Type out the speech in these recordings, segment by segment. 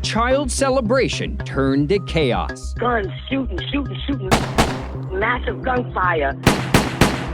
child celebration turned to chaos. Guns, shooting. Massive gunfire.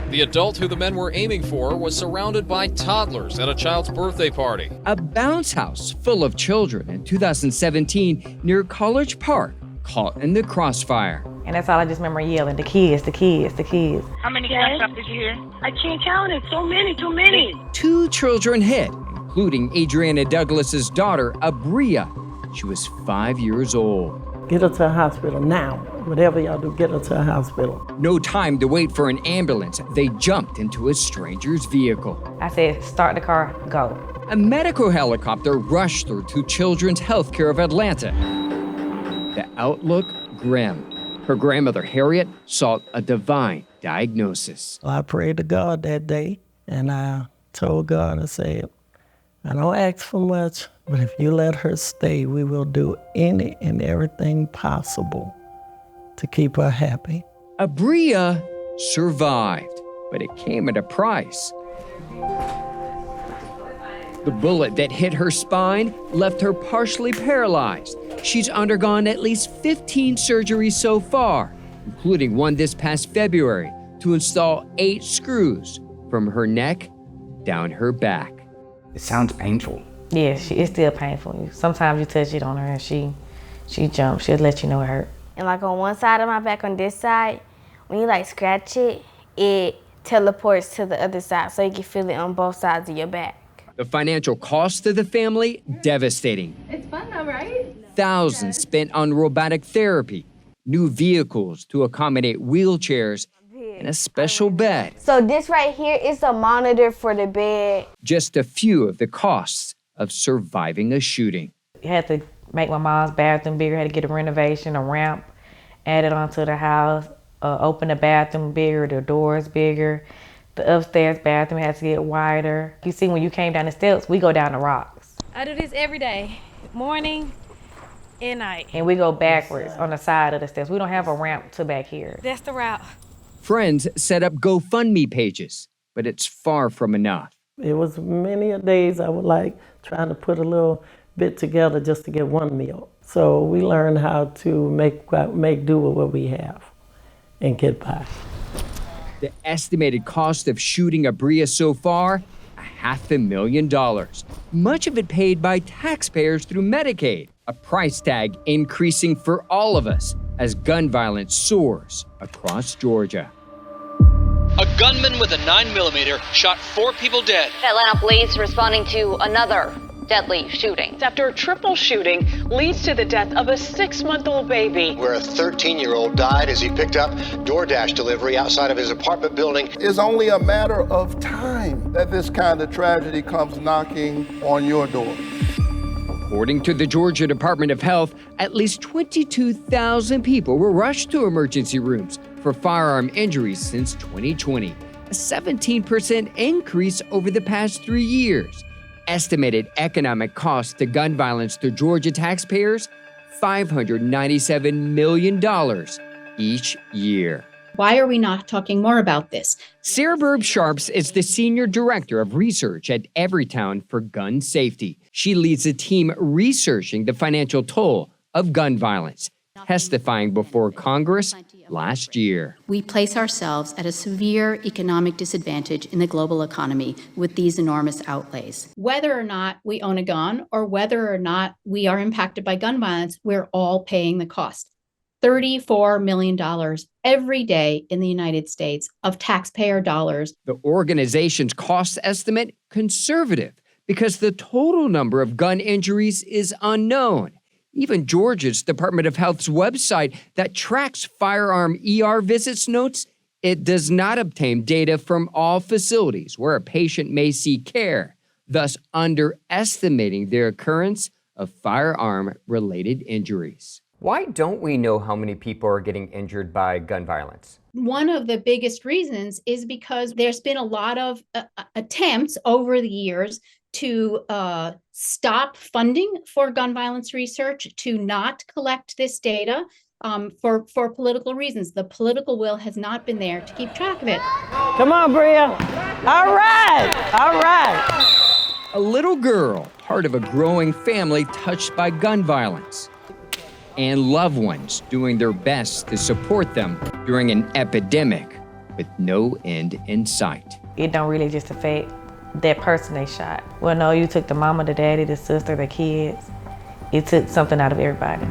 The adult who the men were aiming for was surrounded by toddlers at a child's birthday party. A bounce house full of children in 2017 near College Park caught in the crossfire. And that's all I just remember yelling, the kids. How many gunshots did you hear? I can't count it. So many, too many. 2 children hit, including Adriana Douglas's daughter, Abria. She was 5 years old. Get her to a hospital now. Whatever y'all do, get her to a hospital. No time to wait for an ambulance. They jumped into a stranger's vehicle. I said, start the car, go. A medical helicopter rushed through to Children's Healthcare of Atlanta. The outlook grim. Her grandmother, Harriet, sought a divine diagnosis. I prayed to God that day, and I told God, I said, I don't ask for much, but if you let her stay, we will do any and everything possible to keep her happy. Abria survived, but it came at a price. The bullet that hit her spine left her partially paralyzed. She's undergone at least 15 surgeries so far, including one this past February to install 8 screws from her neck down her back. It sounds painful. Yeah, it's still painful. Sometimes you touch it on her and she jumps. She'll let you know it hurt. And like on one side of my back, on this side, when you like scratch it, it teleports to the other side so you can feel it on both sides of your back. The financial cost to the family, devastating. It's fun though, right? Thousands spent on robotic therapy, new vehicles to accommodate wheelchairs, and a special bed. So this right here is a monitor for the bed. Just a few of the costs of surviving a shooting. You had to make my mom's bathroom bigger, had to get a renovation, a ramp added onto the house, open the bathroom bigger, the doors bigger. The upstairs bathroom has to get wider. You see, when you came down the steps, we go down the rocks. I do this every day, morning and night. And we go backwards on the side of the steps. We don't have a ramp to back here. That's the route. Friends set up GoFundMe pages, but it's far from enough. It was many a days I would like trying to put a little bit together just to get one meal. So we learned how to make do with what we have and get by. The estimated cost of shooting Abria so far, $500,000. Much of it paid by taxpayers through Medicaid, a price tag increasing for all of us as gun violence soars across Georgia. A gunman with a 9mm shot 4 people dead. Atlanta police responding to another deadly shooting. After a triple shooting leads to the death of a 6-month-old baby. Where a 13-year-old died as he picked up DoorDash delivery outside of his apartment building. It's only a matter of time that this kind of tragedy comes knocking on your door. According to the Georgia Department of Health, at least 22,000 people were rushed to emergency rooms for firearm injuries since 2020, a 17% increase over the past 3 years. Estimated economic cost to gun violence to Georgia taxpayers, $597 million each year. Why are we not talking more about this? Sarah Burb Sharps is the Senior Director of Research at Everytown for Gun Safety. She leads a team researching the financial toll of gun violence, testifying before Congress last year. We place ourselves at a severe economic disadvantage in the global economy with these enormous outlays. Whether or not we own a gun or whether or not we are impacted by gun violence, we're all paying the cost. $34 million every day in the United States of taxpayer dollars. The organization's cost estimate, conservative, because the total number of gun injuries is unknown. Even Georgia's Department of Health's website that tracks firearm ER visits notes it does not obtain data from all facilities where a patient may seek care, thus underestimating the occurrence of firearm-related injuries. Why don't we know how many people are getting injured by gun violence? One of the biggest reasons is because there's been a lot of attempts over the years to stop funding for gun violence research, to not collect this data for political reasons. The political will has not been there to keep track of it. Come on, Bria. All right. A little girl part of a growing family touched by gun violence, and loved ones doing their best to support them during an epidemic with no end in sight. It don't really just affect that person they shot. Well, no, you took the mama, the daddy, the sister, the kids. It took something out of everybody.